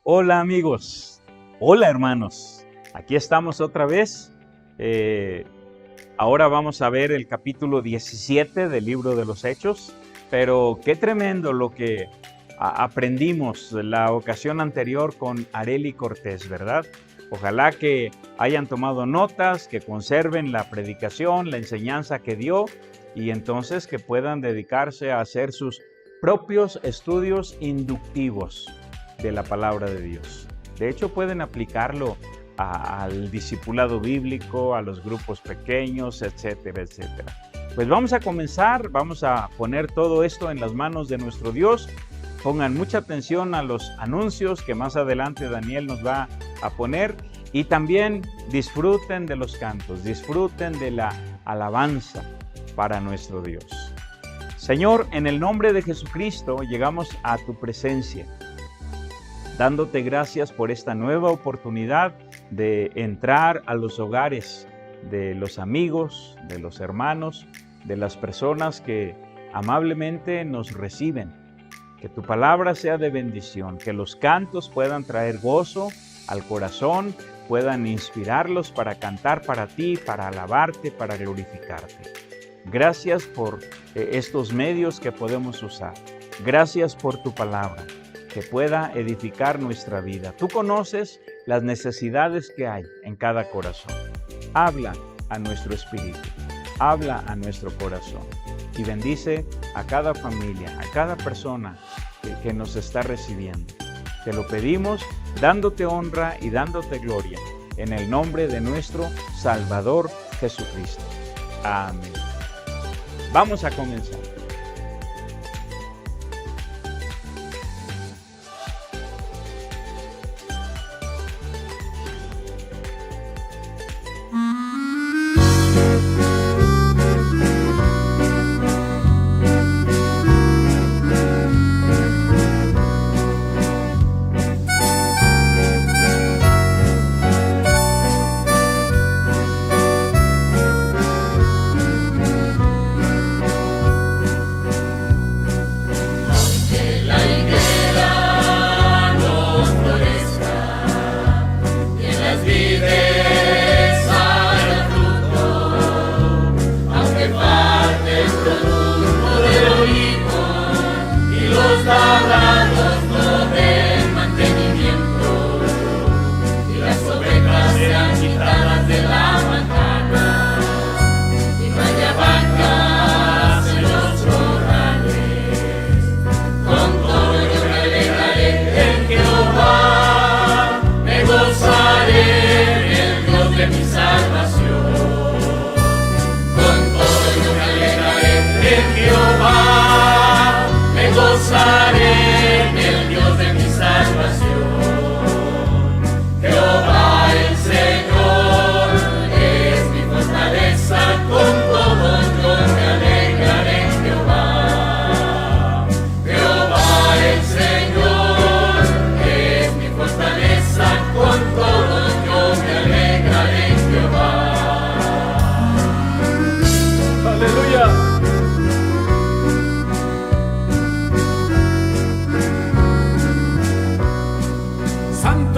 Hola amigos, hola hermanos, aquí estamos otra vez. Ahora vamos a ver el capítulo 17 del libro de los Hechos, pero qué tremendo lo que aprendimos la ocasión anterior con Arely Cortés, ¿verdad? Ojalá que hayan tomado notas, que conserven la predicación, la enseñanza que dio y entonces que puedan dedicarse a hacer sus propios estudios inductivos de la palabra de Dios. De hecho, pueden aplicarlo al discipulado bíblico, a los grupos pequeños, etcétera, etcétera. Pues vamos a comenzar, vamos a poner todo esto en las manos de nuestro Dios. Pongan mucha atención a los anuncios que más adelante Daniel nos va a poner y también disfruten de los cantos, disfruten de la alabanza para nuestro Dios. Señor, en el nombre de Jesucristo llegamos a tu presencia, dándote gracias por esta nueva oportunidad de entrar a los hogares de los amigos, de los hermanos, de las personas que amablemente nos reciben. Que tu palabra sea de bendición, que los cantos puedan traer gozo al corazón, puedan inspirarlos para cantar para ti, para alabarte, para glorificarte. Gracias por estos medios que podemos usar. Gracias por tu palabra, que pueda edificar nuestra vida. Tú conoces las necesidades que hay en cada corazón. Habla a nuestro espíritu, habla a nuestro corazón y bendice a cada familia, a cada persona que nos está recibiendo. Te lo pedimos dándote honra y dándote gloria en el nombre de nuestro Salvador Jesucristo. Amén. Vamos a comenzar.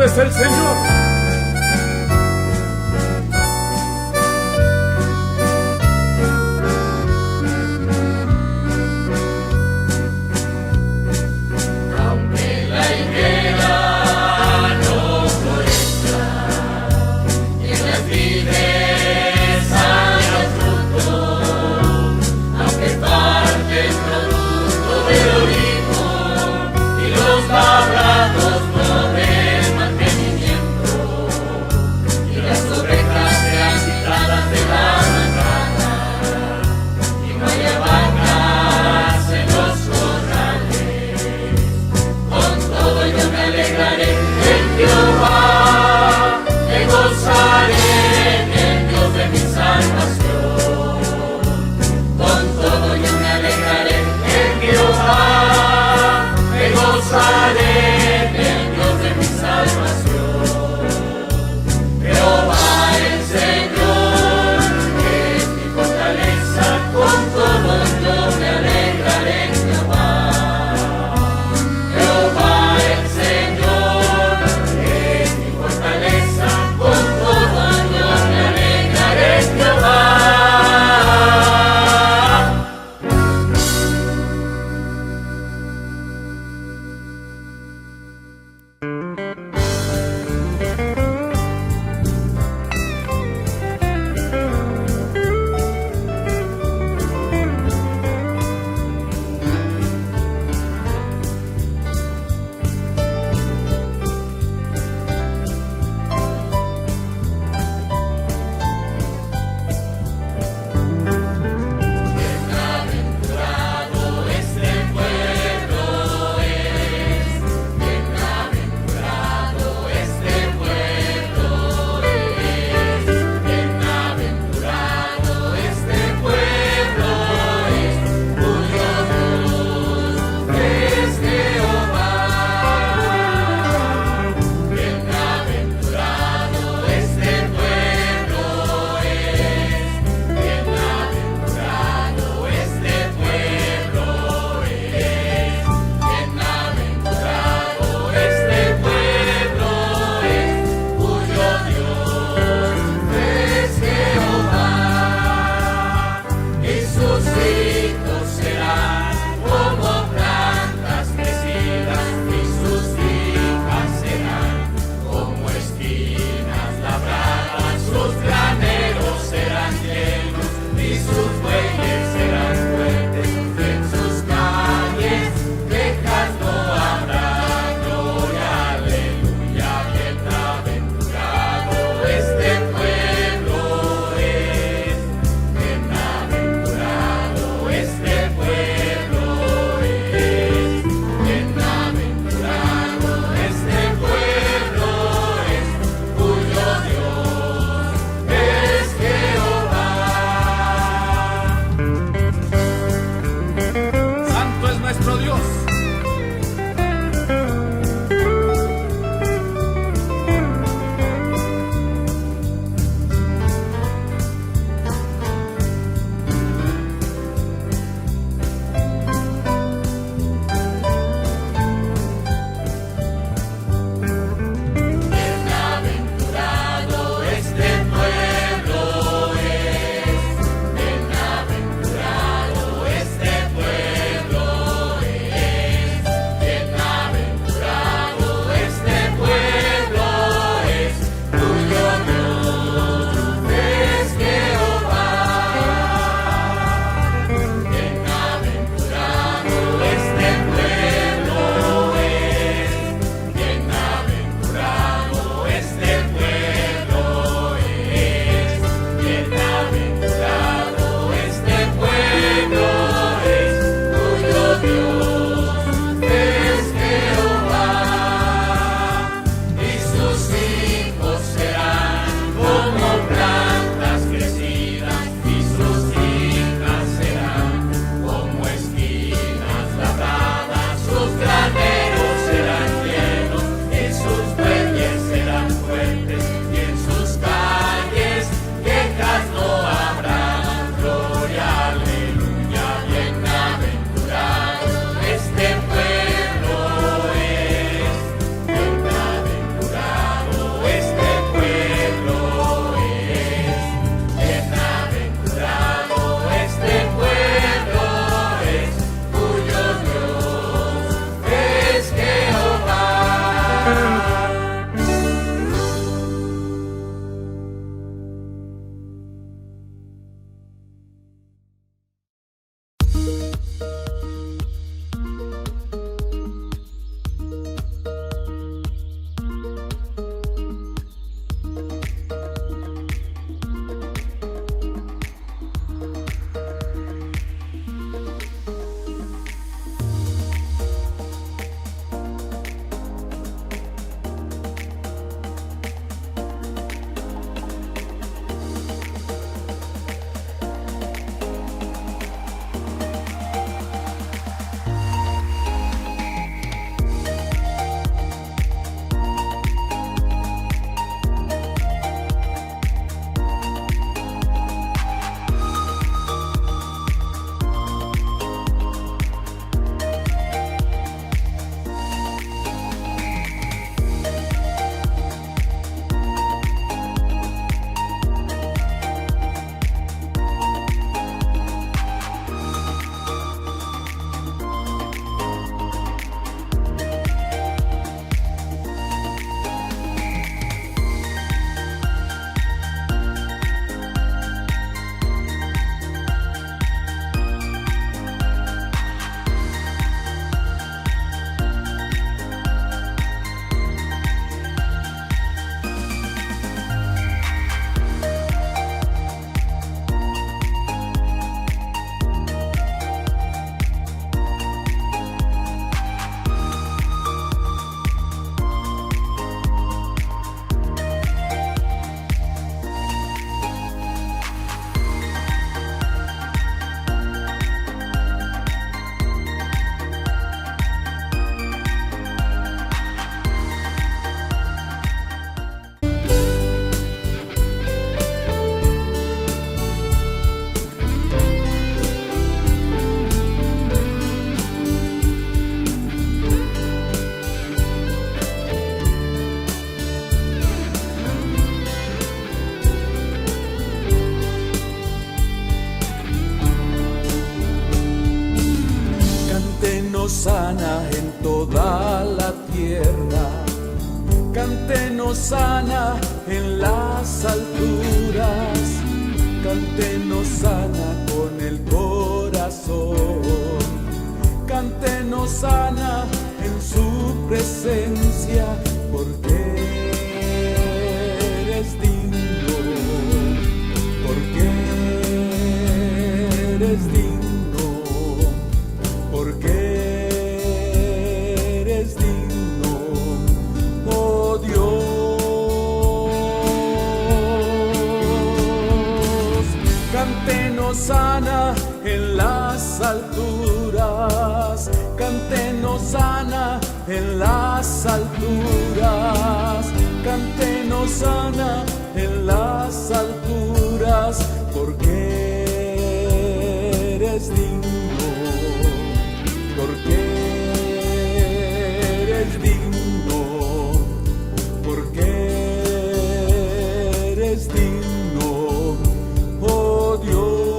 Es el Señor. toda la tierra. Cántenos sana en las alturas, cántenos sana con el corazón, cántenos sana en su presencia, porque eres digno, porque eres digno, porque eres digno, oh Dios. Cántenos sana en las alturas, cántenos sana en las alturas, cántenos sana en las alturas, porque eres digno, porque eres digno, porque eres digno, oh Dios.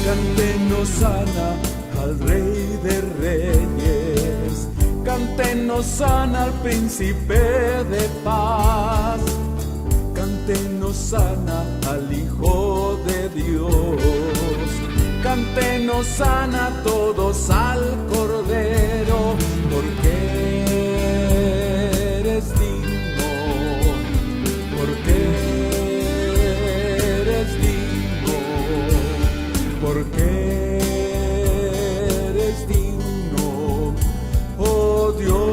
Cántenos sana al Rey de Reyes, cántenos sana al Príncipe de Paz, cántenos sana al Hijo de Dios, cántenos sana todos al Cordero, porque eres digno, porque eres digno, porque eres digno, oh Dios.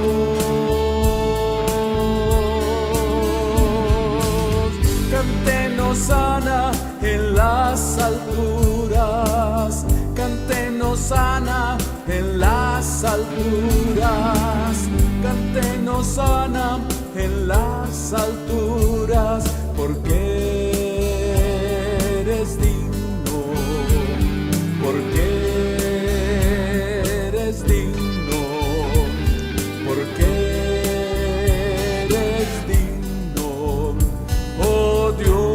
Cántenos sana en las alturas, cántenos sana en las alturas, cántenos sana en las alturas, porque eres digno, porque eres digno, porque eres digno, oh Dios.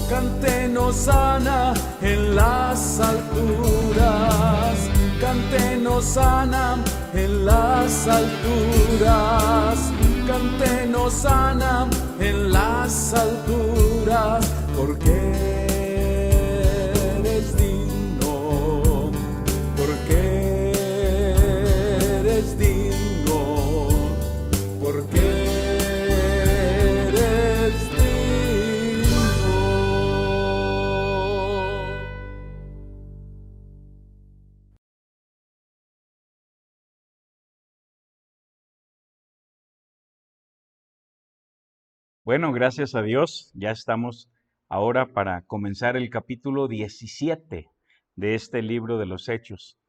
Cántenos sana en las alturas, cántenos sana en las alturas, cántenos sana en las alturas, porque eres digno, porque eres digno, porque eres digno. Bueno, gracias a Dios, ya estamos ahora para comenzar el capítulo 17 de este libro de los Hechos.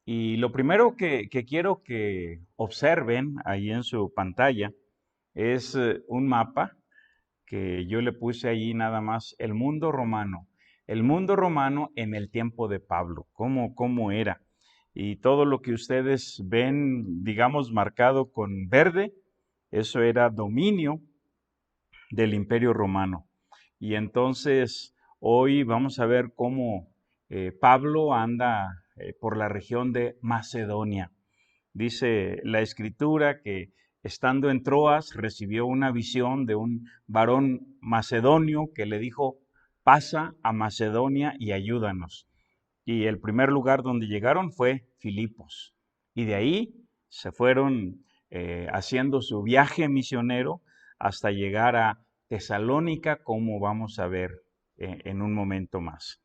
Y lo primero que quiero que observen ahí en su pantalla es un mapa que yo le puse allí nada más, el mundo romano en el tiempo de Pablo, cómo era. Y todo lo que ustedes ven, digamos, marcado con verde, eso era dominio del Imperio Romano. Y entonces hoy vamos a ver cómo Pablo anda por la región de Macedonia. Dice la Escritura que estando en Troas recibió una visión de un varón macedonio que le dijo: pasa a Macedonia y ayúdanos. Y el primer lugar donde llegaron fue Filipos. Y de ahí se fueron haciendo su viaje misionero hasta llegar a Tesalónica, como vamos a ver en un momento más.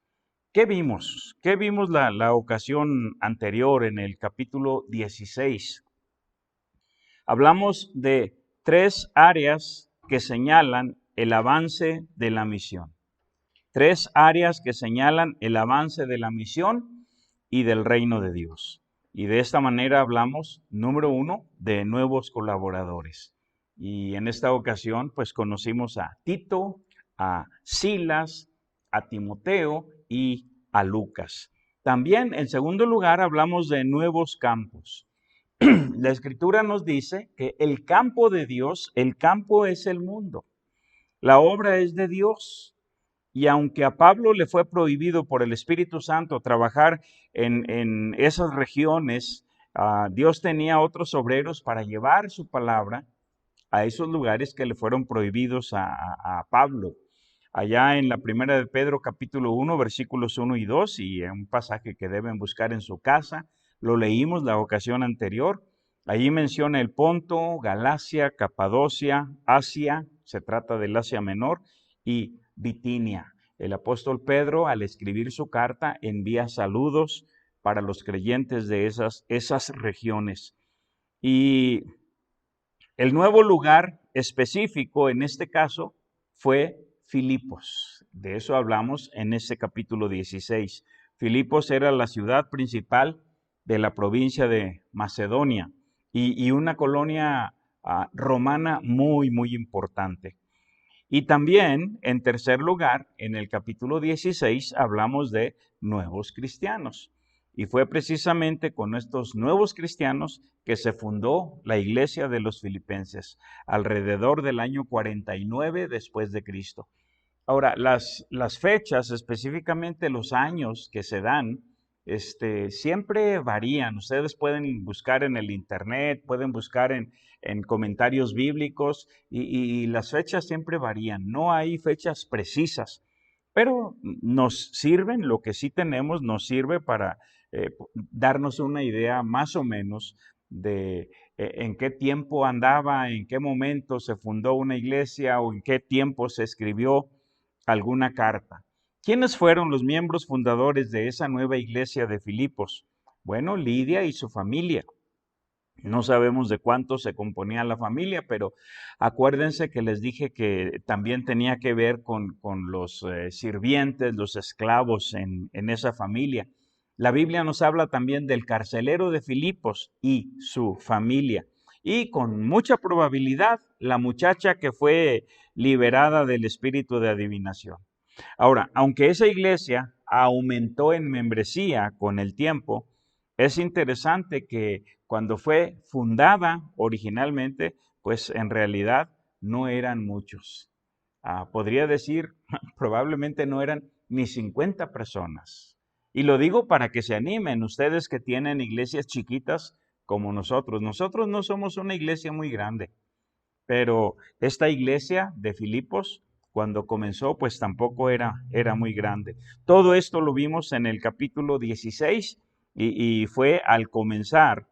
¿Qué vimos? ¿Qué vimos la ocasión anterior en el capítulo 16? Hablamos de 3 áreas que señalan el avance de la misión. 3 áreas que señalan el avance de la misión y del reino de Dios. Y de esta manera hablamos, número 1, de nuevos colaboradores. Y en esta ocasión, pues conocimos a Tito, a Silas, a Timoteo y a Lucas. También, en segundo lugar, hablamos de nuevos campos. La Escritura nos dice que el campo de Dios, el campo es el mundo. La obra es de Dios. Y aunque a Pablo le fue prohibido por el Espíritu Santo trabajar en esas regiones, Dios tenía otros obreros para llevar su palabra a esos lugares que le fueron prohibidos a Pablo. Allá en la primera de Pedro capítulo 1, versículos 1 y 2, y un pasaje que deben buscar en su casa, lo leímos la ocasión anterior. Allí menciona el Ponto, Galacia, Capadocia, Asia, se trata del Asia Menor, y Bitinia. El apóstol Pedro, al escribir su carta, envía saludos para los creyentes de esas regiones. Y el nuevo lugar específico en este caso fue Filipos. De eso hablamos en ese capítulo 16. Filipos era la ciudad principal de la provincia de Macedonia y una colonia romana muy, muy importante. Y también, en tercer lugar, en el capítulo 16 hablamos de nuevos cristianos. Y fue precisamente con estos nuevos cristianos que se fundó la iglesia de los filipenses, alrededor del año 49 después de Cristo. Ahora, las fechas, específicamente los años que se dan, siempre varían. Ustedes pueden buscar en el internet, pueden buscar en comentarios bíblicos y las fechas siempre varían. No hay fechas precisas, pero nos sirven, lo que sí tenemos nos sirve para darnos una idea más o menos de en qué tiempo andaba, en qué momento se fundó una iglesia o en qué tiempo se escribió alguna carta. ¿Quiénes fueron los miembros fundadores de esa nueva iglesia de Filipos? Bueno, Lidia y su familia. No sabemos de cuántos se componía la familia, pero acuérdense que les dije que también tenía que ver con los sirvientes, los esclavos en esa familia. La Biblia nos habla también del carcelero de Filipos y su familia. Y con mucha probabilidad, la muchacha que fue liberada del espíritu de adivinación. Ahora, aunque esa iglesia aumentó en membresía con el tiempo, es interesante que cuando fue fundada originalmente, pues en realidad no eran muchos. Podría decir, probablemente no eran ni 50 personas. Y lo digo para que se animen ustedes que tienen iglesias chiquitas como nosotros. Nosotros no somos una iglesia muy grande, pero esta iglesia de Filipos, cuando comenzó, pues tampoco era muy grande. Todo esto lo vimos en el capítulo 16 y fue al comenzar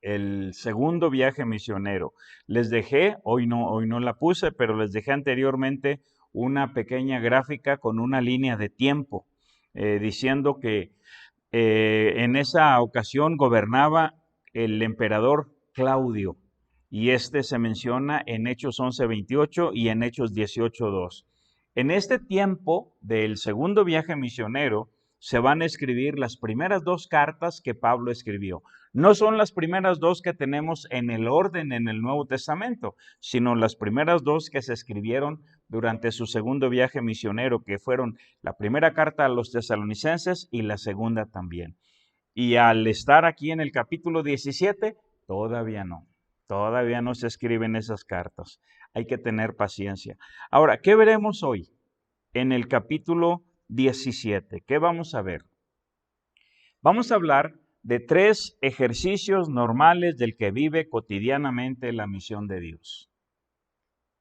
el segundo viaje misionero. Les dejé, hoy no la puse, pero les dejé anteriormente una pequeña gráfica con una línea de tiempo, diciendo que en esa ocasión gobernaba el emperador Claudio, y se menciona en Hechos 11:28 y en Hechos 18:2. En este tiempo del segundo viaje misionero se van a escribir las primeras dos cartas que Pablo escribió. No son las primeras dos que tenemos en el orden en el Nuevo Testamento, sino las primeras dos que se escribieron durante su segundo viaje misionero, que fueron la primera carta a los tesalonicenses y la segunda también. Y al estar aquí en el capítulo 17, todavía no se escriben esas cartas. Hay que tener paciencia. Ahora, ¿qué veremos hoy en el capítulo 17? ¿Qué vamos a ver? Vamos a hablar de 3 ejercicios normales del que vive cotidianamente la misión de Dios.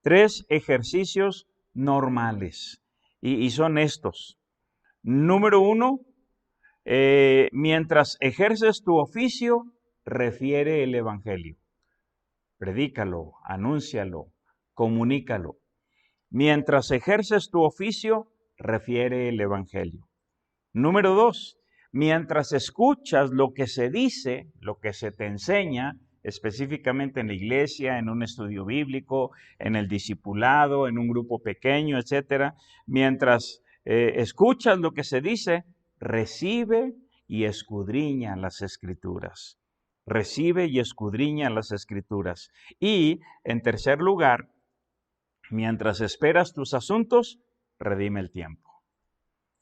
3 ejercicios normales. Y son estos. Número 1, mientras ejerces tu oficio, refiere el evangelio. Predícalo, anúncialo, comunícalo. Mientras ejerces tu oficio, refiere el evangelio. Número 2, mientras escuchas lo que se dice, lo que se te enseña, específicamente en la iglesia, en un estudio bíblico, en el discipulado, en un grupo pequeño, etcétera, mientras escuchas lo que se dice, recibe y escudriña las escrituras. Recibe y escudriña las escrituras. Y, en tercer lugar, mientras esperas tus asuntos, redime el tiempo.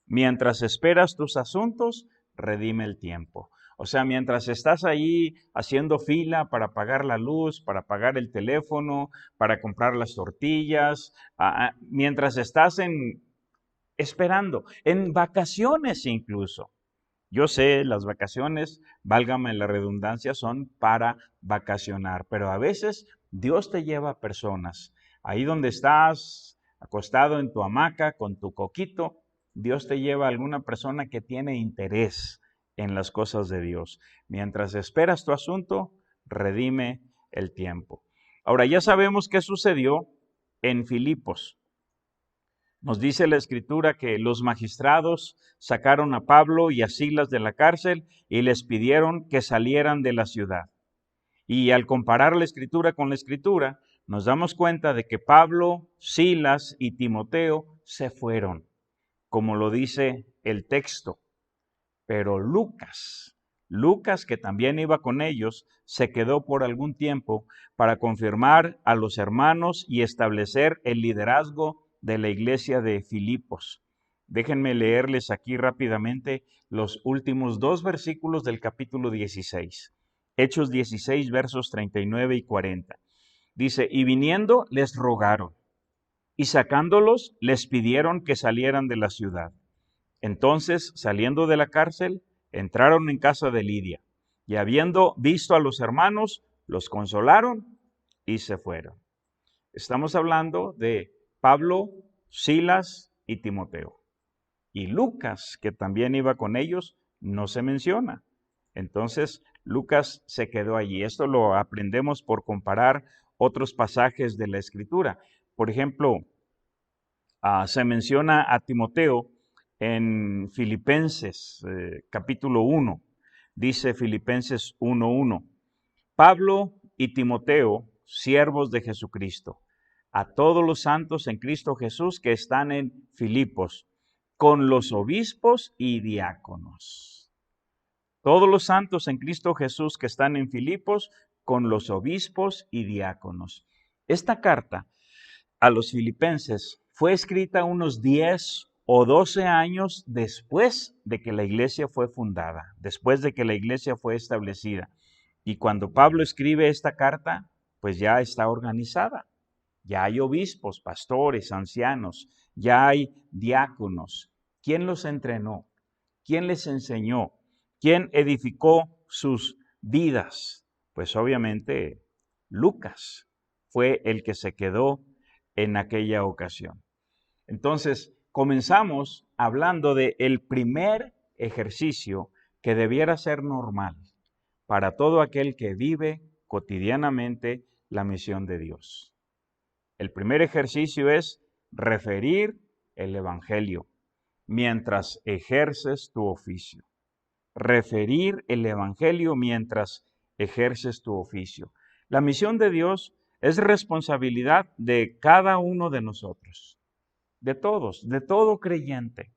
Mientras esperas tus asuntos, redime el tiempo. O sea, mientras estás ahí haciendo fila para pagar la luz, para pagar el teléfono, para comprar las tortillas, mientras estás esperando, en vacaciones incluso. Yo sé, las vacaciones, válgame la redundancia, son para vacacionar, pero a veces Dios te lleva a personas. Ahí donde estás, acostado en tu hamaca con tu coquito, Dios te lleva a alguna persona que tiene interés en las cosas de Dios. Mientras esperas tu asunto, redime el tiempo. Ahora, ya sabemos qué sucedió en Filipos. Nos dice la Escritura que los magistrados sacaron a Pablo y a Silas de la cárcel y les pidieron que salieran de la ciudad. Y al comparar la Escritura con la Escritura, nos damos cuenta de que Pablo, Silas y Timoteo se fueron, como lo dice el texto. Pero Lucas, que también iba con ellos, se quedó por algún tiempo para confirmar a los hermanos y establecer el liderazgo de la iglesia de Filipos. Déjenme leerles aquí rápidamente los últimos 2 versículos del capítulo 16. Hechos 16, versos 39 y 40. Dice, y viniendo les rogaron, y sacándolos les pidieron que salieran de la ciudad. Entonces, saliendo de la cárcel, entraron en casa de Lidia, y habiendo visto a los hermanos, los consolaron y se fueron. Estamos hablando de Pablo, Silas y Timoteo. Y Lucas, que también iba con ellos, no se menciona. Entonces, Lucas se quedó allí. Esto lo aprendemos por comparar otros pasajes de la Escritura. Por ejemplo, se menciona a Timoteo en Filipenses capítulo 1. Dice Filipenses 1:1. Pablo y Timoteo, siervos de Jesucristo, a todos los santos en Cristo Jesús que están en Filipos, con los obispos y diáconos. Todos los santos en Cristo Jesús que están en Filipos, con los obispos y diáconos. Esta carta a los filipenses fue escrita unos 10 o 12 años después de que la iglesia fue fundada, después de que la iglesia fue establecida. Y cuando Pablo escribe esta carta, pues ya está organizada. Ya hay obispos, pastores, ancianos, ya hay diáconos. ¿Quién los entrenó? ¿Quién les enseñó? ¿Quién edificó sus vidas? Pues obviamente Lucas fue el que se quedó en aquella ocasión. Entonces, comenzamos hablando de el primer ejercicio que debiera ser normal para todo aquel que vive cotidianamente la misión de Dios. El primer ejercicio es referir el Evangelio mientras ejerces tu oficio. Referir el Evangelio mientras ejerces tu oficio. La misión de Dios es responsabilidad de cada uno de nosotros, de todos, de todo creyente,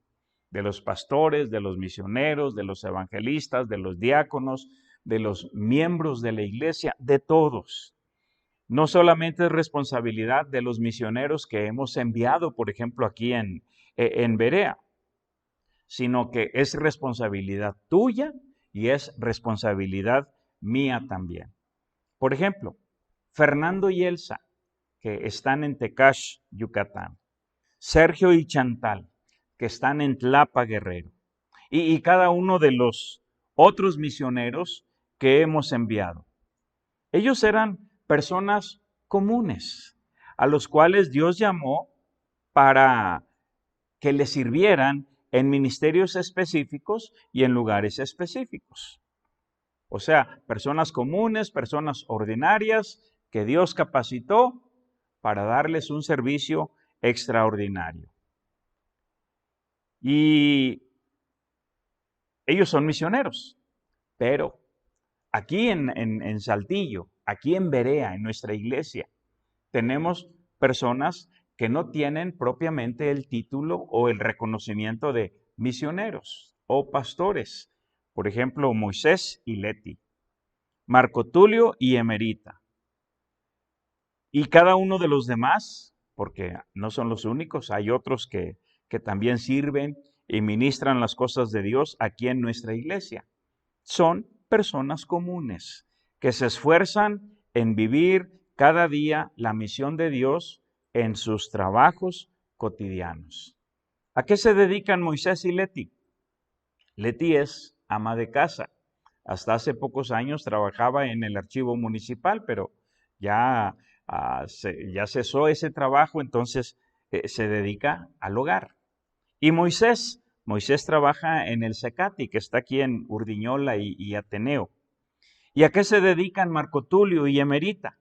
de los pastores, de los misioneros, de los evangelistas, de los diáconos, de los miembros de la iglesia, de todos. No solamente es responsabilidad de los misioneros que hemos enviado, por ejemplo, aquí en Berea, sino que es responsabilidad tuya y es responsabilidad mía también. Por ejemplo, Fernando y Elsa, que están en Tecash, Yucatán. Sergio y Chantal, que están en Tlapa, Guerrero. Y cada uno de los otros misioneros que hemos enviado. Ellos eran personas comunes, a los cuales Dios llamó para que les sirvieran en ministerios específicos y en lugares específicos. O sea, personas comunes, personas ordinarias que Dios capacitó para darles un servicio extraordinario. Y ellos son misioneros, pero aquí en Saltillo, aquí en Berea, en nuestra iglesia, tenemos personas que no tienen propiamente el título o el reconocimiento de misioneros o pastores. Por ejemplo, Moisés y Leti, Marco Tulio y Emerita. Y cada uno de los demás, porque no son los únicos, hay otros que también sirven y ministran las cosas de Dios aquí en nuestra iglesia. Son personas comunes que se esfuerzan en vivir cada día la misión de Dios en sus trabajos cotidianos. ¿A qué se dedican Moisés y Leti? Leti es ama de casa. Hasta hace pocos años trabajaba en el archivo municipal, pero ya, ya cesó ese trabajo, entonces se dedica al hogar. Y Moisés trabaja en el Cecati, que está aquí en Urdiñola y Ateneo. ¿Y a qué se dedican Marco Tulio y Emerita?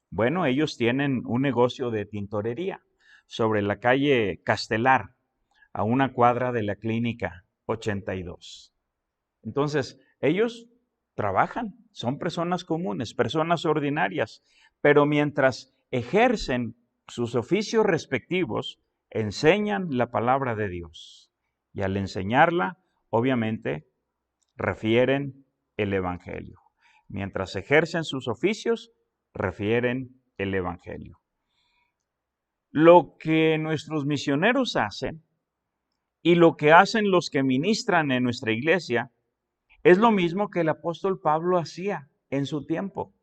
Bueno, ellos tienen un negocio de tintorería sobre la calle Castelar, a una cuadra de la clínica 82. Entonces, ellos trabajan, son personas comunes, personas ordinarias, pero mientras ejercen sus oficios respectivos, enseñan la palabra de Dios. Y al enseñarla, obviamente, refieren el Evangelio. Mientras ejercen sus oficios, refieren el Evangelio. Lo que nuestros misioneros hacen y lo que hacen los que ministran en nuestra iglesia es lo mismo que el apóstol Pablo hacía en su tiempo.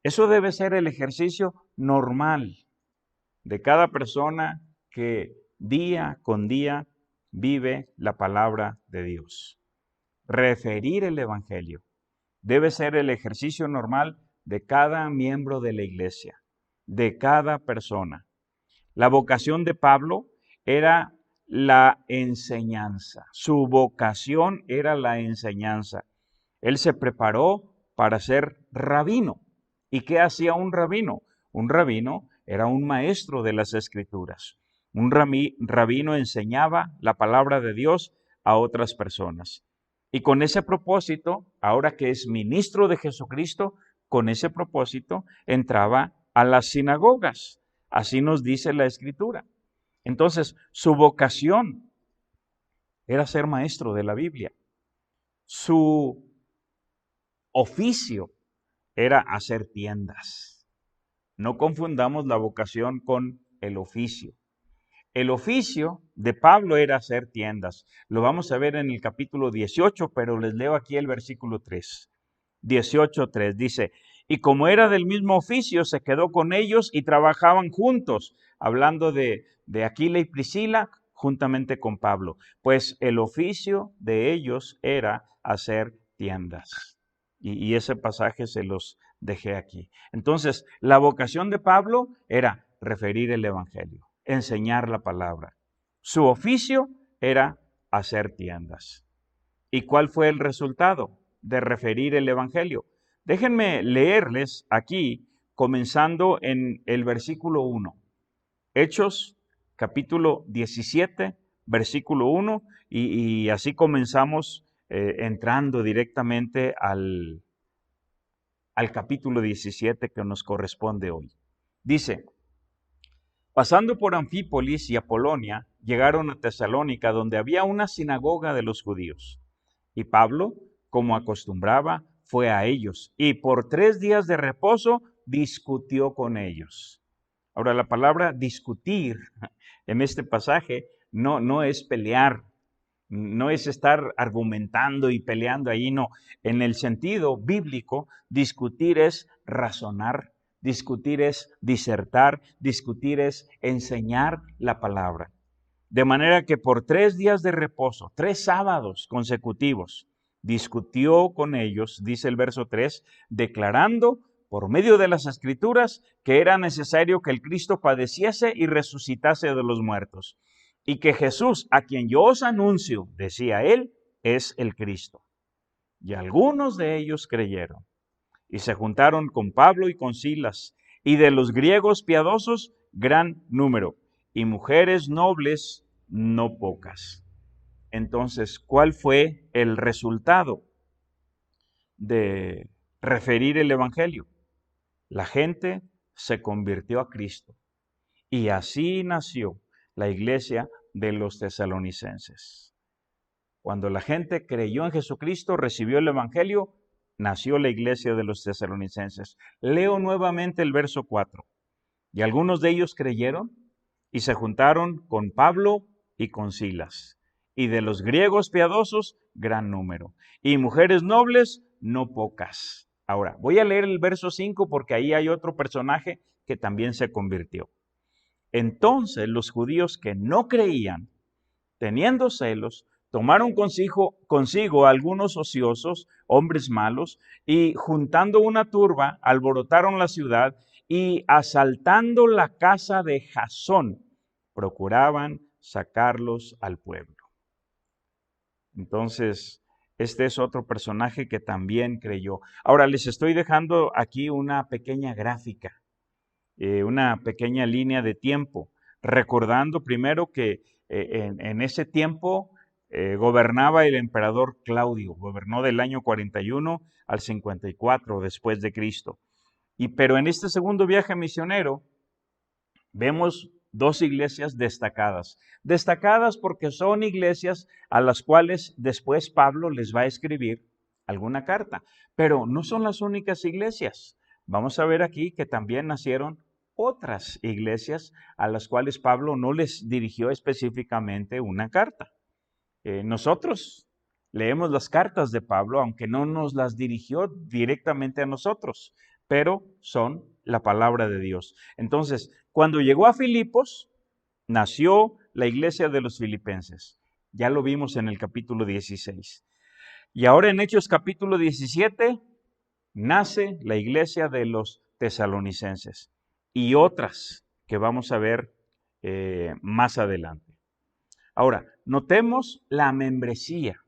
Eso debe ser el ejercicio normal de cada persona que día con día vive la palabra de Dios. Referir el Evangelio debe ser el ejercicio normal de cada miembro de la iglesia, de cada persona. La vocación de Pablo era la enseñanza. Su vocación era la enseñanza. Él se preparó para ser rabino. ¿Y qué hacía un rabino? Un rabino era un maestro de las Escrituras. Un rabino enseñaba la palabra de Dios a otras personas. Y con ese propósito, ahora que es ministro de Jesucristo, con ese propósito entraba a las sinagogas. Así nos dice la Escritura. Entonces, su vocación era ser maestro de la Biblia. Su oficio era hacer tiendas. No confundamos la vocación con el oficio. El oficio de Pablo era hacer tiendas. Lo vamos a ver en el capítulo 18, pero les leo aquí el versículo 3. 18:3 dice, y como era del mismo oficio, se quedó con ellos y trabajaban juntos, hablando de Aquila y Priscila, juntamente con Pablo. Pues el oficio de ellos era hacer tiendas. Y ese pasaje se los dejé aquí. Entonces, la vocación de Pablo era referir el Evangelio, enseñar la palabra. Su oficio era hacer tiendas. ¿Y cuál fue el resultado de referir el Evangelio? Déjenme leerles aquí, comenzando en el versículo 1. Hechos, capítulo 17, versículo 1, y así comenzamos entrando directamente al capítulo 17 que nos corresponde hoy. Dice, pasando por Anfípolis y Apolonia, llegaron a Tesalónica, donde había una sinagoga de los judíos. Y Pablo, como acostumbraba, fue a ellos, y por 3 días de reposo discutió con ellos. Ahora, la palabra discutir en este pasaje no es pelear, no es estar argumentando y peleando ahí, no. En el sentido bíblico, discutir es razonar, discutir es disertar, discutir es enseñar la palabra. De manera que por 3 días de reposo, 3 sábados consecutivos, discutió con ellos, dice el verso 3, declarando por medio de las Escrituras que era necesario que el Cristo padeciese y resucitase de los muertos, y que Jesús, a quien yo os anuncio, decía él, es el Cristo. Y algunos de ellos creyeron, y se juntaron con Pablo y con Silas, y de los griegos piadosos, gran número, y mujeres nobles, no pocas. Entonces, ¿cuál fue el resultado de referir el Evangelio? La gente se convirtió a Cristo, y así nació la iglesia de los tesalonicenses. Cuando la gente creyó en Jesucristo, recibió el Evangelio, nació la iglesia de los tesalonicenses. Leo nuevamente el verso 4. Y algunos de ellos creyeron y se juntaron con Pablo y con Silas. Y de los griegos piadosos, gran número. Y mujeres nobles, no pocas. Ahora, voy a leer el verso 5 porque ahí hay otro personaje que también se convirtió. Entonces los judíos que no creían, teniendo celos, tomaron consigo a algunos ociosos, hombres malos, y juntando una turba, alborotaron la ciudad y asaltando la casa de Jasón, procuraban sacarlos al pueblo. Entonces, este es otro personaje que también creyó. Ahora les estoy dejando aquí una pequeña gráfica, una pequeña línea de tiempo, recordando primero que en ese tiempo gobernaba el emperador Claudio, gobernó del año 41 al 54 después de Cristo. Pero en este segundo viaje misionero vemos dos iglesias destacadas. Destacadas porque son iglesias a las cuales después Pablo les va a escribir alguna carta. Pero no son las únicas iglesias. Vamos a ver aquí que también nacieron otras iglesias a las cuales Pablo no les dirigió específicamente una carta. Nosotros leemos las cartas de Pablo, aunque no nos las dirigió directamente a nosotros, pero son la palabra de Dios. Entonces, cuando llegó a Filipos, nació la iglesia de los filipenses. Ya lo vimos en el capítulo 16. Y ahora en Hechos capítulo 17, nace la iglesia de los tesalonicenses y otras que vamos a ver más adelante. Ahora, notemos la membresía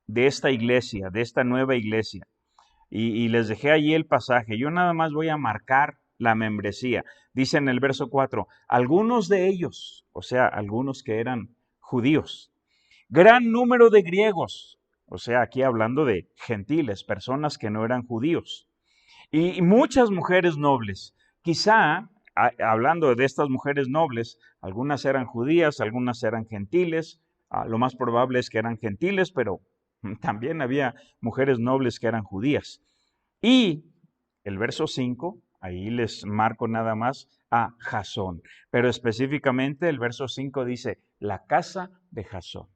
de esta iglesia, de esta nueva iglesia. Y les dejé allí el pasaje. Yo nada más voy a marcar la membresía. Dice en el verso 4, algunos de ellos, o sea, algunos que eran judíos, gran número de griegos, o sea, aquí hablando de gentiles, personas que no eran judíos, y muchas mujeres nobles. Quizá, hablando de estas mujeres nobles, algunas eran judías, algunas eran gentiles, lo más probable es que eran gentiles, pero también había mujeres nobles que eran judías. Y el verso 5, ahí les marco nada más a Jasón, pero específicamente el verso 5 dice, la casa de Jasón.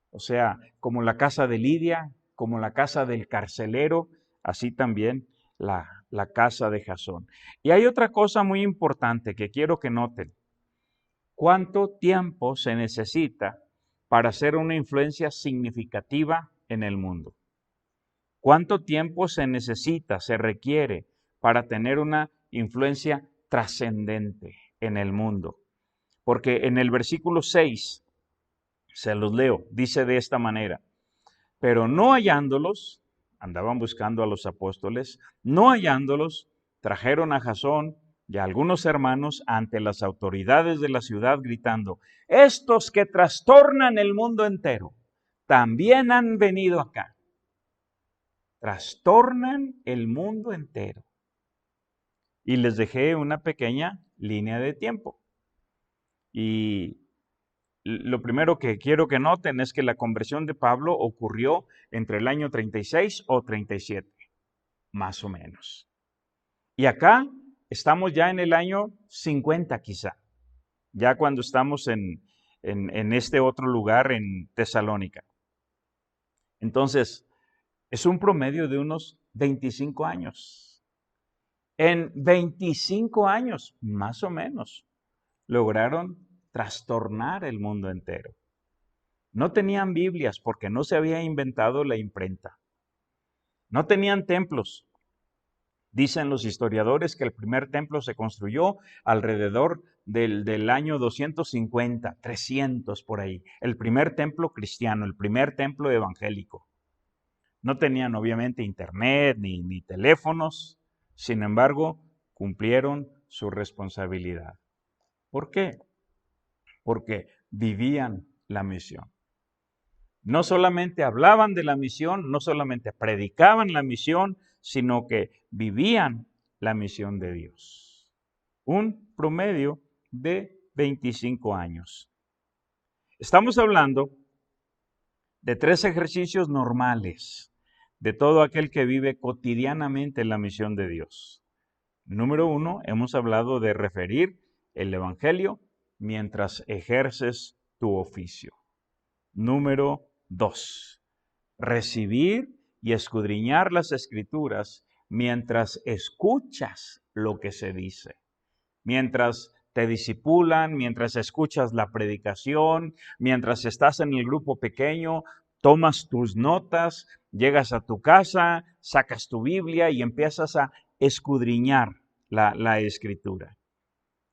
O sea, como la casa de Lidia, como la casa del carcelero, así también la casa de Jasón. Y hay otra cosa muy importante que quiero que noten. ¿Cuánto tiempo se necesita para hacer una influencia significativa en el mundo? ¿Cuánto tiempo se necesita, se requiere para tener una influencia trascendente en el mundo? Porque en el versículo 6, se los leo, dice de esta manera, pero no hallándolos, andaban buscando a los apóstoles, no hallándolos, trajeron a Jasón y a algunos hermanos ante las autoridades de la ciudad gritando, estos que trastornan el mundo entero, también han venido acá. Trastornan el mundo entero. Y les dejé una pequeña línea de tiempo. Y lo primero que quiero que noten es que la conversión de Pablo ocurrió entre el año 36 o 37, más o menos. Y acá estamos ya en el año 50 quizá, ya cuando estamos en este otro lugar en Tesalónica. Entonces, es un promedio de unos 25 años. En 25 años, más o menos, lograron trastornar el mundo entero. No tenían Biblias porque no se había inventado la imprenta. No tenían templos. Dicen los historiadores que el primer templo se construyó alrededor del año 250, 300 por ahí. El primer templo cristiano, el primer templo evangélico. No tenían obviamente internet ni teléfonos. Sin embargo, cumplieron su responsabilidad. ¿Por qué? Porque vivían la misión. No solamente hablaban de la misión, no solamente predicaban la misión, sino que vivían la misión de Dios. Un promedio de 25 años. Estamos hablando de 3 ejercicios normales de todo aquel que vive cotidianamente la misión de Dios. Número 1, hemos hablado de referir el Evangelio mientras ejerces tu oficio. Número 2, recibir y escudriñar las Escrituras mientras escuchas lo que se dice, mientras te disipulan, mientras escuchas la predicación, mientras estás en el grupo pequeño, tomas tus notas, llegas a tu casa, sacas tu Biblia y empiezas a escudriñar la Escritura.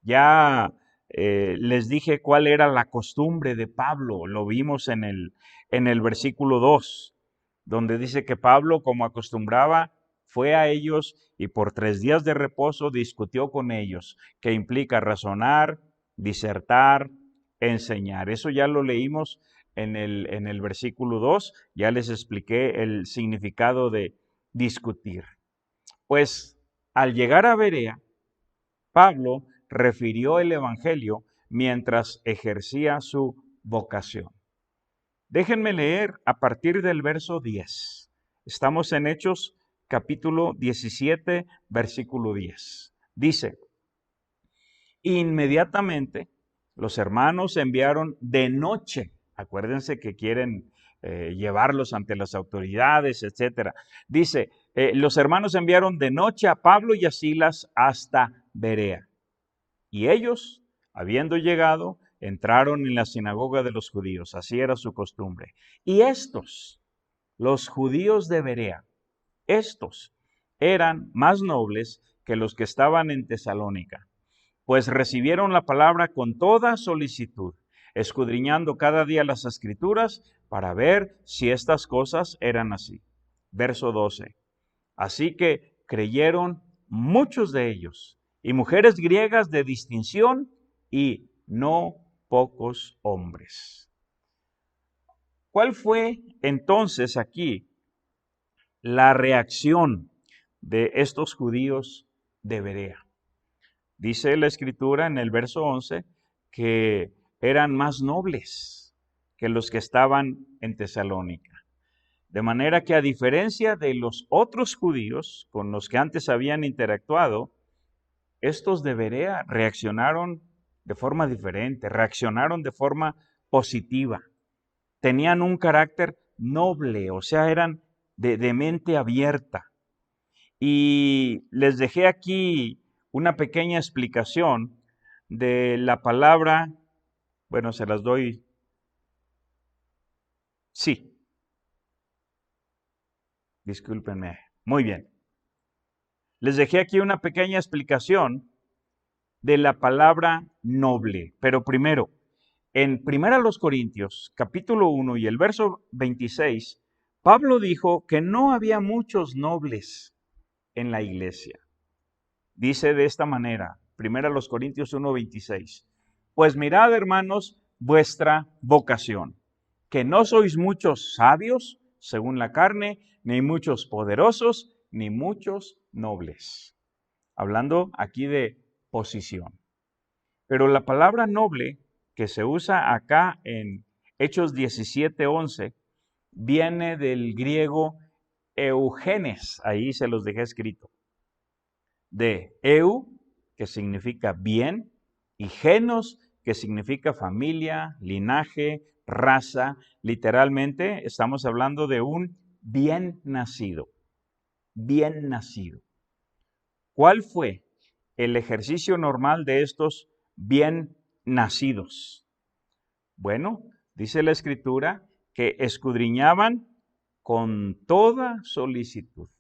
Ya les dije cuál era la costumbre de Pablo, lo vimos en el versículo 2, donde dice que Pablo, como acostumbraba, fue a ellos y por 3 días de reposo discutió con ellos, que implica razonar, disertar, enseñar. Eso ya lo leímos en el versículo 2, ya les expliqué el significado de discutir. Pues al llegar a Berea, Pablo refirió el Evangelio mientras ejercía su vocación. Déjenme leer a partir del verso 10. Estamos en Hechos capítulo 17, versículo 10. Dice, inmediatamente los hermanos enviaron de noche, acuérdense que quieren llevarlos ante las autoridades, etc. Dice, los hermanos enviaron de noche a Pablo y a Silas hasta Berea. Y ellos, habiendo llegado, entraron en la sinagoga de los judíos, así era su costumbre. Y estos, los judíos de Berea, estos eran más nobles que los que estaban en Tesalónica, pues recibieron la palabra con toda solicitud, escudriñando cada día las Escrituras para ver si estas cosas eran así. Verso 12. Así que creyeron muchos de ellos, y mujeres griegas de distinción, y no pocos hombres. ¿Cuál fue entonces aquí la reacción de estos judíos de Berea? Dice la Escritura en el verso 11 que eran más nobles que los que estaban en Tesalónica. De manera que a diferencia de los otros judíos con los que antes habían interactuado, estos de Berea reaccionaron de forma diferente, reaccionaron de forma positiva. Tenían un carácter noble, o sea, eran de mente abierta. Y les dejé aquí una pequeña explicación de la palabra, bueno, se las doy, sí, discúlpenme, muy bien. Les dejé aquí una pequeña explicación de la palabra noble, pero primero, en 1 Corintios, capítulo 1 y el verso 26, Pablo dijo que no había muchos nobles en la iglesia. Dice de esta manera, 1 Corintios 1, 26, pues mirad, hermanos, vuestra vocación, que no sois muchos sabios, según la carne, ni muchos poderosos, ni muchos nobles. Hablando aquí de posición. Pero la palabra noble que se usa acá en Hechos 17:11 viene del griego eugenes, ahí se los dejé escrito, de eu, que significa bien, y genos, que significa familia, linaje, raza. Literalmente estamos hablando de un bien nacido, bien nacido. ¿Cuál fue el ejercicio normal de estos bien nacidos? Bueno, dice la Escritura que escudriñaban con toda solicitud.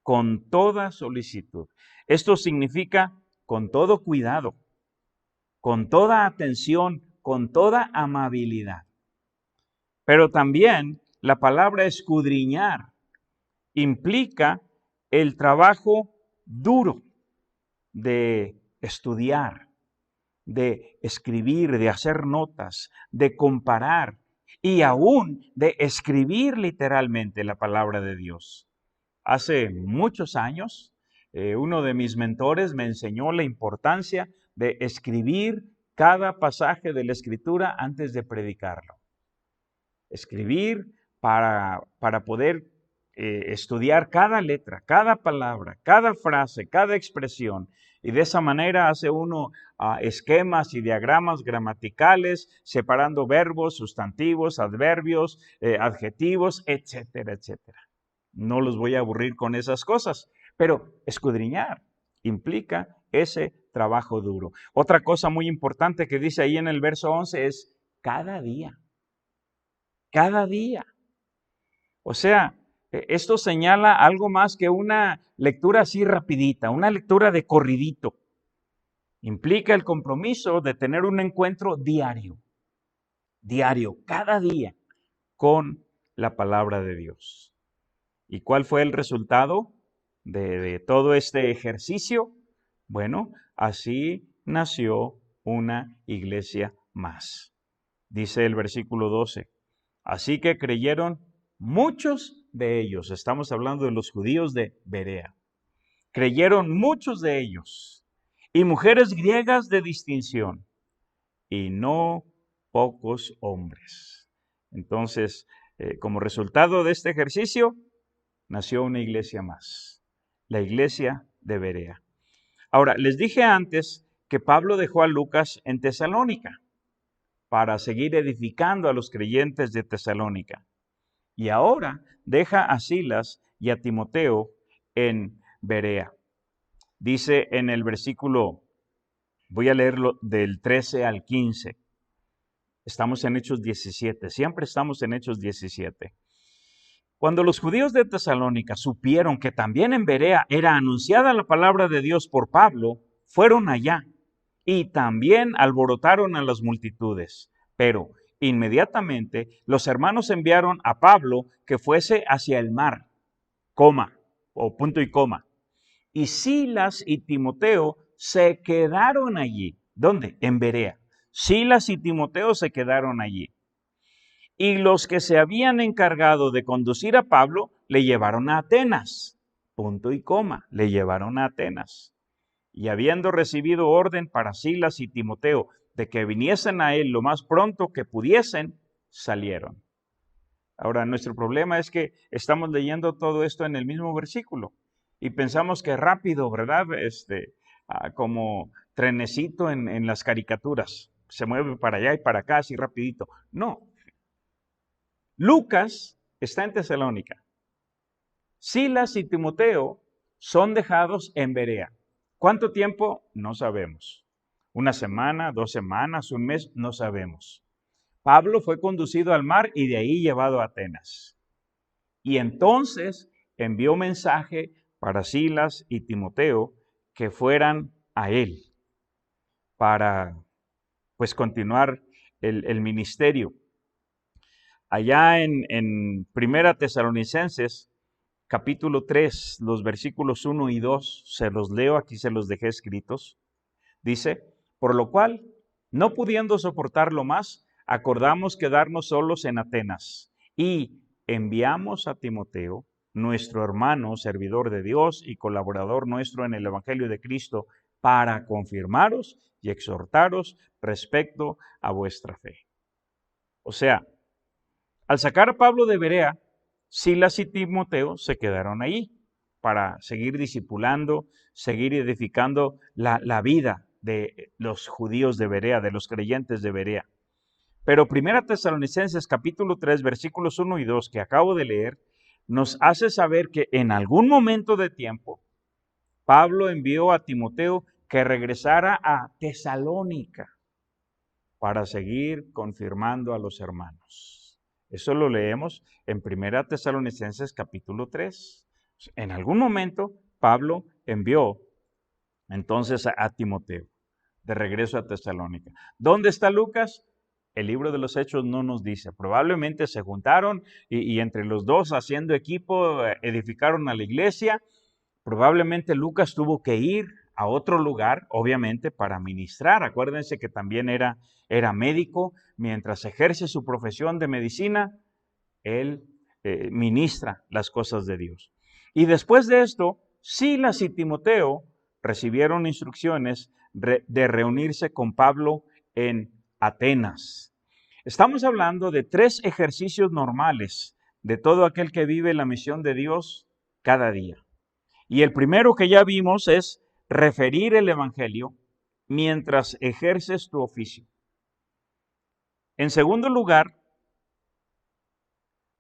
Con toda solicitud. Esto significa con todo cuidado, con toda atención, con toda amabilidad. Pero también la palabra escudriñar implica el trabajo duro de estudiar, de escribir, de hacer notas, de comparar y aún de escribir literalmente la palabra de Dios. Hace muchos años, uno de mis mentores me enseñó la importancia de escribir cada pasaje de la Escritura antes de predicarlo. Escribir para poder estudiar cada letra, cada palabra, cada frase, cada expresión. Y de esa manera hace uno esquemas y diagramas gramaticales, separando verbos, sustantivos, adverbios, adjetivos, etcétera, etcétera. No los voy a aburrir con esas cosas, pero escudriñar implica ese trabajo duro. Otra cosa muy importante que dice ahí en el verso 11 es cada día. Cada día. O sea, esto señala algo más que una lectura así rapidita, una lectura de corridito. Implica el compromiso de tener un encuentro diario, cada día, con la palabra de Dios. ¿Y cuál fue el resultado de todo este ejercicio? Bueno, así nació una iglesia más. Dice el versículo 12. Así que creyeron muchos de ellos. Estamos hablando de los judíos de Berea. Creyeron muchos de ellos. Y mujeres griegas de distinción. Y no pocos hombres. Entonces, como resultado de este ejercicio, nació una iglesia más. La iglesia de Berea. Ahora, les dije antes que Pablo dejó a Lucas en Tesalónica para seguir edificando a los creyentes de Tesalónica. Y ahora deja a Silas y a Timoteo en Berea. Dice en el versículo, voy a leerlo del 13 al 15. Estamos en Hechos 17, siempre estamos en Hechos 17. Cuando los judíos de Tesalónica supieron que también en Berea era anunciada la palabra de Dios por Pablo, fueron allá y también alborotaron a las multitudes. Pero inmediatamente los hermanos enviaron a Pablo que fuese hacia el mar, punto y coma. Y Silas y Timoteo se quedaron allí. ¿Dónde? En Berea. Silas y Timoteo se quedaron allí. Y los que se habían encargado de conducir a Pablo le llevaron a Atenas. Punto y coma, le llevaron a Atenas. Y habiendo recibido orden para Silas y Timoteo de que viniesen a él lo más pronto que pudiesen, salieron. Ahora, nuestro problema es que estamos leyendo todo esto en el mismo versículo y pensamos que rápido, ¿verdad? Como trenecito en las caricaturas. Se mueve para allá y para acá así rapidito. No. Lucas está en Tesalónica. Silas y Timoteo son dejados en Berea. ¿Cuánto tiempo? No sabemos. ¿Una semana, 2 semanas, un mes? No sabemos. Pablo fue conducido al mar y de ahí llevado a Atenas. Y entonces envió mensaje para Silas y Timoteo que fueran a él para pues continuar el ministerio. Allá en Primera Tesalonicenses, capítulo 3, los versículos 1 y 2, se los leo, aquí se los dejé escritos. Dice, por lo cual, no pudiendo soportarlo más, acordamos quedarnos solos en Atenas y enviamos a Timoteo, nuestro hermano, servidor de Dios y colaborador nuestro en el Evangelio de Cristo, para confirmaros y exhortaros respecto a vuestra fe. O sea, al sacar a Pablo de Berea, Silas y Timoteo se quedaron ahí para seguir discipulando, seguir edificando la vida de los judíos de Berea, de los creyentes de Berea. Pero Primera Tesalonicenses capítulo 3, versículos 1 y 2 que acabo de leer, nos hace saber que en algún momento de tiempo, Pablo envió a Timoteo que regresara a Tesalónica para seguir confirmando a los hermanos. Eso lo leemos en Primera Tesalonicenses capítulo 3. En algún momento, Pablo envió entonces a Timoteo de regreso a Tesalónica. ¿Dónde está Lucas? El libro de los Hechos no nos dice. Probablemente se juntaron y entre los dos haciendo equipo edificaron a la iglesia. Probablemente Lucas tuvo que ir a otro lugar, obviamente, para ministrar. Acuérdense que también era médico. Mientras ejerce su profesión de medicina, él ministra las cosas de Dios. Y después de esto, Silas y Timoteo recibieron instrucciones de reunirse con Pablo en Atenas. Estamos hablando de 3 ejercicios normales de todo aquel que vive la misión de Dios cada día. Y el primero que ya vimos es referir el Evangelio mientras ejerces tu oficio. En segundo lugar,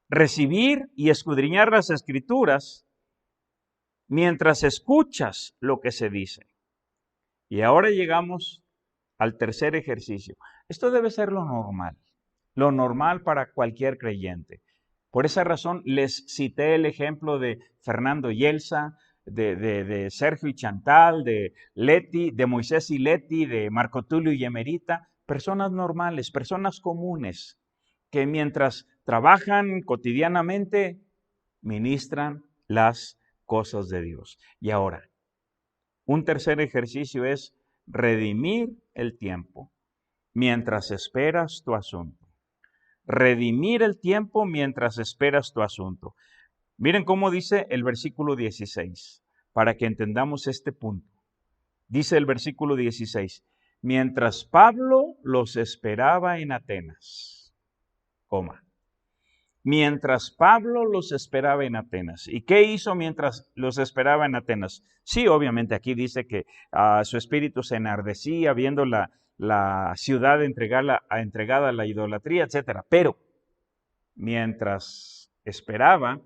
recibir y escudriñar las Escrituras mientras escuchas lo que se dice. Y ahora llegamos al tercer ejercicio. Esto debe ser lo normal para cualquier creyente. Por esa razón les cité el ejemplo de Fernando y Elsa, de Sergio y Chantal, de Leti, de Moisés y Leti, de Marco Tulio y Emerita, personas normales, personas comunes, que mientras trabajan cotidianamente, ministran las cosas de Dios. Y ahora, un tercer ejercicio es redimir el tiempo mientras esperas tu asunto. Redimir el tiempo mientras esperas tu asunto. Miren cómo dice el versículo 16, para que entendamos este punto. Dice el versículo 16, mientras Pablo los esperaba en Atenas, mientras Pablo los esperaba en Atenas. ¿Y qué hizo mientras los esperaba en Atenas? Sí, obviamente aquí dice que su espíritu se enardecía viendo la ciudad entregada a la idolatría, etc. Pero mientras esperaba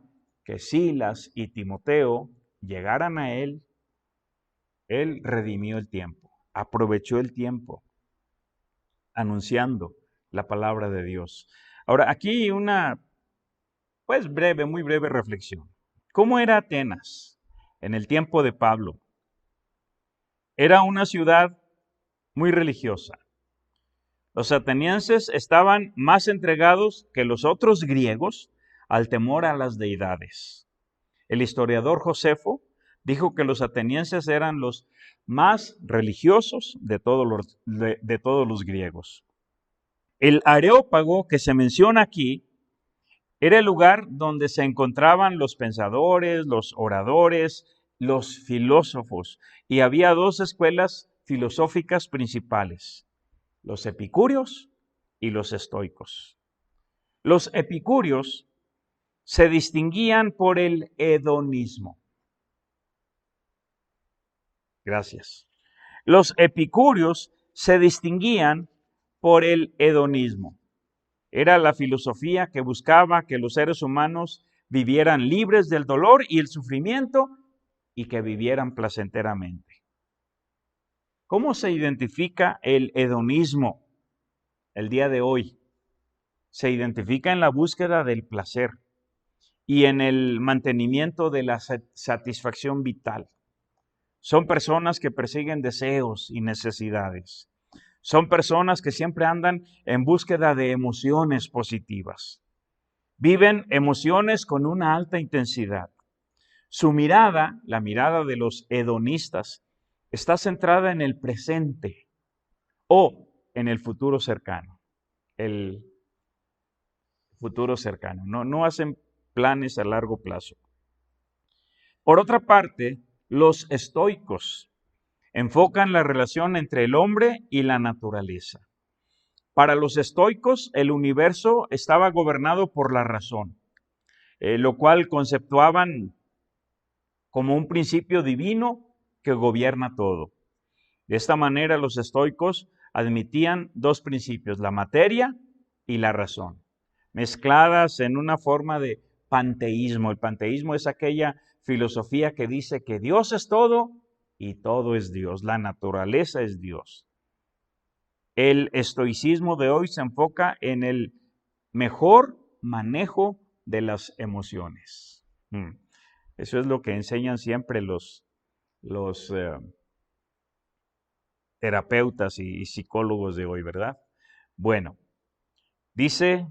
que Silas y Timoteo llegaran a él redimió el tiempo, aprovechó el tiempo, anunciando la palabra de Dios. Ahora, aquí una, pues muy breve reflexión. ¿Cómo era Atenas en el tiempo de Pablo? Era una ciudad muy religiosa. Los atenienses estaban más entregados que los otros griegos al temor a las deidades. El historiador Josefo dijo que los atenienses eran los más religiosos de todos los griegos. El Areópago que se menciona aquí era el lugar donde se encontraban los pensadores, los oradores, los filósofos, y había dos escuelas filosóficas principales: los epicúreos y los estoicos. Los epicúreos se distinguían por el hedonismo. Gracias. Los epicúreos se distinguían por el hedonismo. Era la filosofía que buscaba que los seres humanos vivieran libres del dolor y el sufrimiento y que vivieran placenteramente. ¿Cómo se identifica el hedonismo el día de hoy? Se identifica en la búsqueda del placer y en el mantenimiento de la satisfacción vital. Son personas que persiguen deseos y necesidades. Son personas que siempre andan en búsqueda de emociones positivas. Viven emociones con una alta intensidad. Su mirada, la mirada de los hedonistas, está centrada en el presente o en el futuro cercano. El futuro cercano. No hacen planes a largo plazo. Por otra parte, los estoicos enfocan la relación entre el hombre y la naturaleza. Para los estoicos, el universo estaba gobernado por la razón, lo cual conceptuaban como un principio divino que gobierna todo. De esta manera, los estoicos admitían dos principios: la materia y la razón, mezcladas en una forma de panteísmo. El panteísmo es aquella filosofía que dice que Dios es todo y todo es Dios, la naturaleza es Dios. El estoicismo de hoy se enfoca en el mejor manejo de las emociones. Eso es lo que enseñan siempre los terapeutas y psicólogos de hoy, ¿verdad? Bueno, dice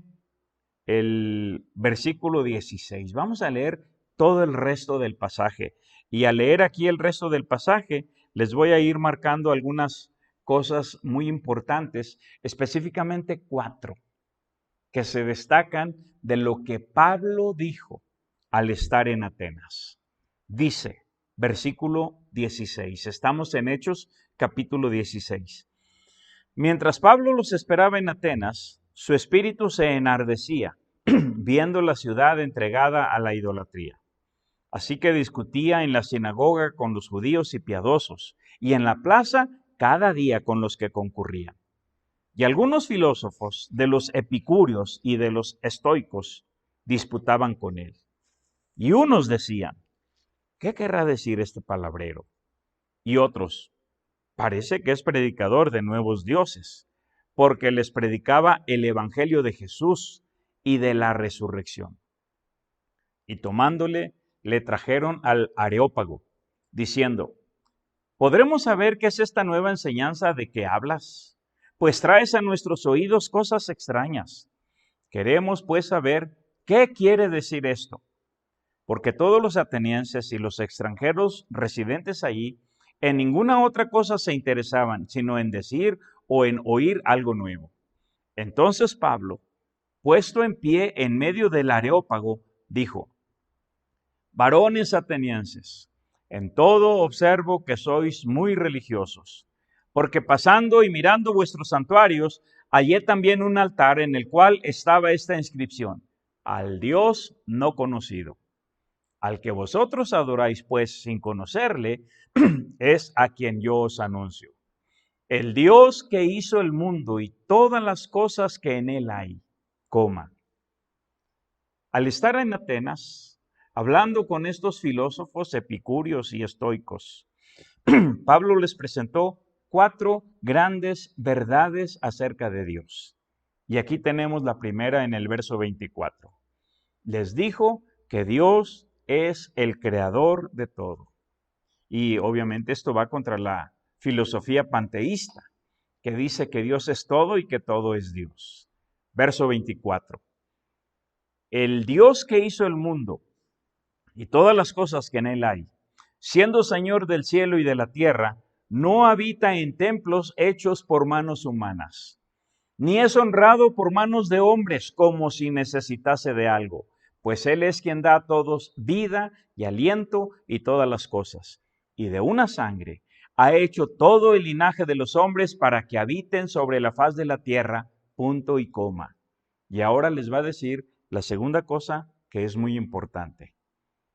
el versículo 16. Vamos a leer todo el resto del pasaje. Y al leer aquí el resto del pasaje, les voy a ir marcando algunas cosas muy importantes, específicamente 4, que se destacan de lo que Pablo dijo al estar en Atenas. Dice, versículo 16, estamos en Hechos capítulo 16. Mientras Pablo los esperaba en Atenas, su espíritu se enardecía viendo la ciudad entregada a la idolatría. Así que discutía en la sinagoga con los judíos y piadosos, y en la plaza cada día con los que concurrían. Y algunos filósofos de los epicúreos y de los estoicos disputaban con él. Y unos decían, ¿qué querrá decir este palabrero? Y otros, parece que es predicador de nuevos dioses, porque les predicaba el evangelio de Jesús y de la resurrección. Y tomándole, le trajeron al Areópago, diciendo: ¿podremos saber qué es esta nueva enseñanza de que hablas? Pues traes a nuestros oídos cosas extrañas. Queremos pues saber qué quiere decir esto, porque todos los atenienses y los extranjeros residentes allí en ninguna otra cosa se interesaban, sino en decir o en oír algo nuevo. Entonces Pablo, puesto en pie en medio del Areópago, dijo: varones atenienses, en todo observo que sois muy religiosos, porque pasando y mirando vuestros santuarios, hallé también un altar en el cual estaba esta inscripción: al Dios no conocido. Al que vosotros adoráis, pues, sin conocerle, es a quien yo os anuncio. El Dios que hizo el mundo y todas las cosas que en él hay, coma. Al estar en Atenas, hablando con estos filósofos epicúreos y estoicos, Pablo les presentó 4 grandes verdades acerca de Dios. Y aquí tenemos la primera en el verso 24. Les dijo que Dios es el creador de todo. Y obviamente esto va contra la filosofía panteísta, que dice que Dios es todo y que todo es Dios. Verso 24. El Dios que hizo el mundo y todas las cosas que en él hay, siendo Señor del cielo y de la tierra, no habita en templos hechos por manos humanas, ni es honrado por manos de hombres como si necesitase de algo, pues Él es quien da a todos vida y aliento y todas las cosas. Y de una sangre ha hecho todo el linaje de los hombres para que habiten sobre la faz de la tierra, punto y coma. Y ahora les va a decir la segunda cosa que es muy importante.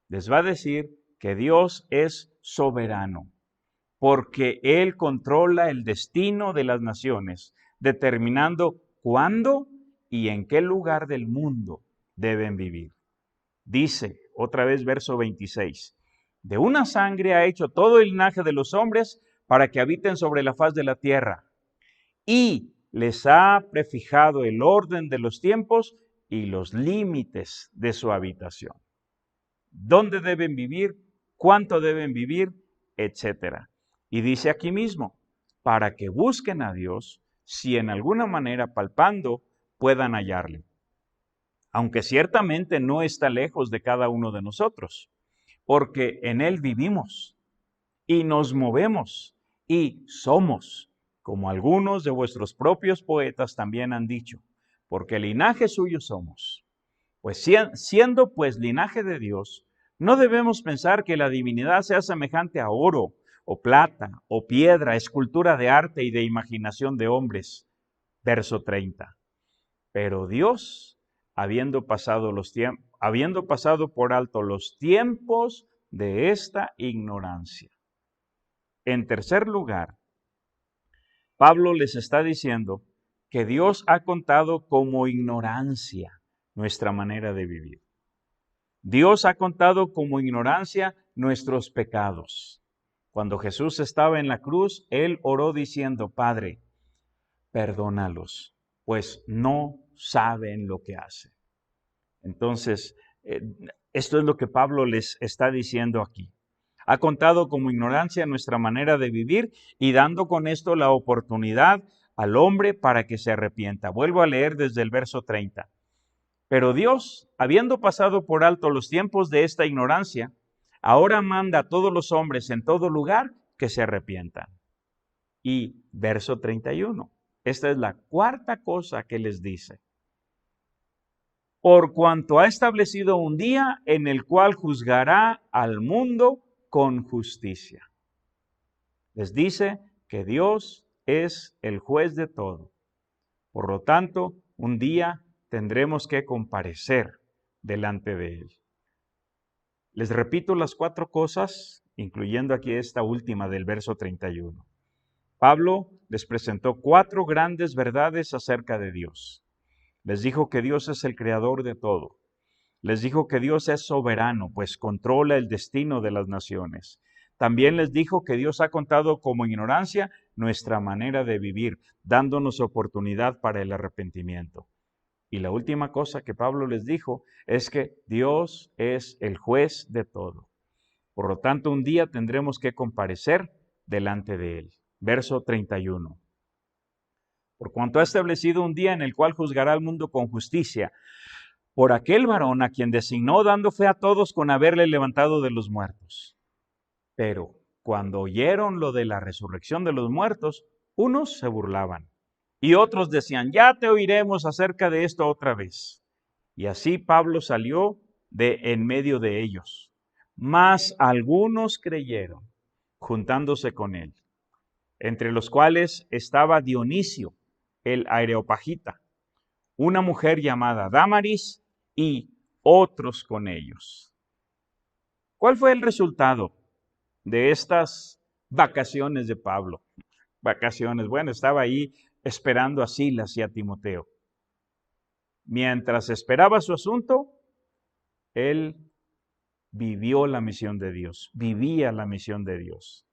Les va a decir que Dios es soberano, porque Él controla el destino de las naciones, determinando cuándo y en qué lugar del mundo deben vivir. Dice, otra vez verso 26, de una sangre ha hecho todo el linaje de los hombres para que habiten sobre la faz de la tierra, y les ha prefijado el orden de los tiempos y los límites de su habitación. ¿Dónde deben vivir? ¿Cuánto deben vivir? Etcétera. Y dice aquí mismo, para que busquen a Dios, si en alguna manera palpando puedan hallarle. Aunque ciertamente no está lejos de cada uno de nosotros, porque en Él vivimos y nos movemos y somos, como algunos de vuestros propios poetas también han dicho, porque linaje suyo somos. Pues siendo pues linaje de Dios, no debemos pensar que la divinidad sea semejante a oro, o plata, o piedra, escultura de arte y de imaginación de hombres. Verso 30. Pero Dios, habiendo pasado por alto los tiempos de esta ignorancia. En tercer lugar, Pablo les está diciendo que Dios ha contado como ignorancia nuestra manera de vivir. Dios ha contado como ignorancia nuestros pecados. Cuando Jesús estaba en la cruz, Él oró diciendo: Padre, perdónalos, pues no saben lo que hacen. Entonces, esto es lo que Pablo les está diciendo aquí. Ha contado como ignorancia nuestra manera de vivir y dando con esto la oportunidad al hombre para que se arrepienta. Vuelvo a leer desde el verso 30. Pero Dios, habiendo pasado por alto los tiempos de esta ignorancia, ahora manda a todos los hombres en todo lugar que se arrepientan. Y verso 31. Esta es la cuarta cosa que les dice. Por cuanto ha establecido un día en el cual juzgará al mundo con justicia. Les dice que Dios es el juez de todo. Por lo tanto, un día tendremos que comparecer delante de Él. Les repito las 4 cosas, incluyendo aquí esta última del verso 31. Pablo les presentó 4 grandes verdades acerca de Dios. Les dijo que Dios es el creador de todo. Les dijo que Dios es soberano, pues controla el destino de las naciones. También les dijo que Dios ha contado como ignorancia nuestra manera de vivir, dándonos oportunidad para el arrepentimiento. Y la última cosa que Pablo les dijo es que Dios es el juez de todo. Por lo tanto, un día tendremos que comparecer delante de Él. Verso 31. Por cuanto ha establecido un día en el cual juzgará al mundo con justicia, por aquel varón a quien designó, dando fe a todos con haberle levantado de los muertos. Pero cuando oyeron lo de la resurrección de los muertos, unos se burlaban y otros decían, ya te oiremos acerca de esto otra vez. Y así Pablo salió de en medio de ellos. Mas algunos creyeron, juntándose con él, entre los cuales estaba Dionisio, el Areopagita, una mujer llamada Dámaris y otros con ellos. ¿Cuál fue el resultado de estas vacaciones de Pablo? Vacaciones, bueno, estaba ahí esperando a Silas y a Timoteo. Mientras esperaba su asunto, él vivió la misión de Dios, vivía la misión de Dios.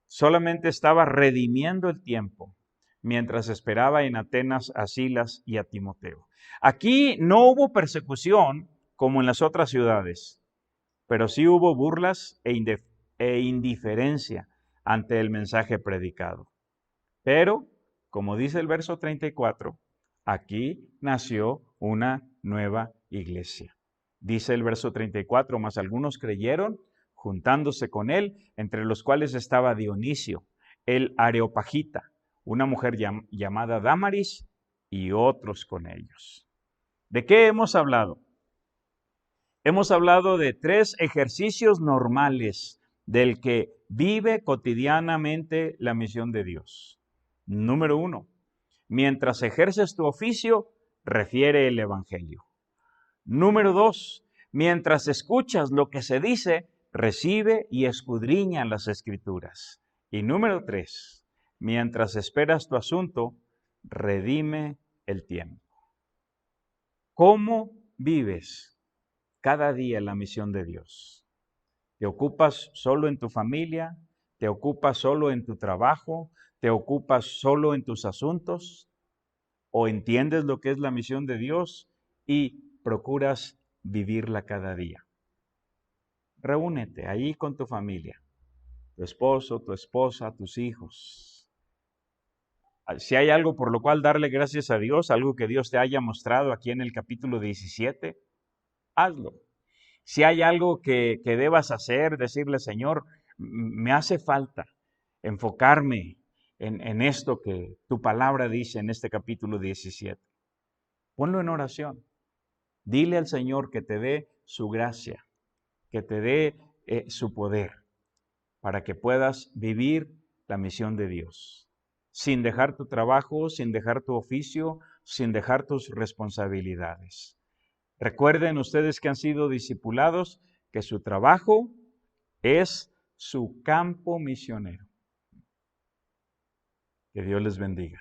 Solamente estaba redimiendo el tiempo mientras esperaba en Atenas a Silas y a Timoteo. Aquí no hubo persecución como en las otras ciudades, pero sí hubo burlas e indiferencia ante el mensaje predicado. Pero, como dice el verso 34, aquí nació una nueva iglesia. Dice el verso 34, mas algunos creyeron, juntándose con él, entre los cuales estaba Dionisio, el Areopagita, una mujer llamada Dámaris y otros con ellos. ¿De qué hemos hablado? Hemos hablado de 3 ejercicios normales del que vive cotidianamente la misión de Dios. Número 1, mientras ejerces tu oficio, refiere el Evangelio. Número 2, mientras escuchas lo que se dice, recibe y escudriña las Escrituras. Y número 3, mientras esperas tu asunto, redime el tiempo. ¿Cómo vives cada día la misión de Dios? ¿Te ocupas solo en tu familia? ¿Te ocupas solo en tu trabajo? ¿Te ocupas solo en tus asuntos? ¿O entiendes lo que es la misión de Dios y procuras vivirla cada día? Reúnete ahí con tu familia, tu esposo, tu esposa, tus hijos. Si hay algo por lo cual darle gracias a Dios, algo que Dios te haya mostrado aquí en el capítulo 17, hazlo. Si hay algo que debas hacer, decirle, Señor, me hace falta enfocarme en esto que tu palabra dice en este capítulo 17. Ponlo en oración. Dile al Señor que te dé su gracia, que te dé su poder, para que puedas vivir la misión de Dios, sin dejar tu trabajo, sin dejar tu oficio, sin dejar tus responsabilidades. Recuerden ustedes que han sido discipulados que su trabajo es su campo misionero. Que Dios les bendiga.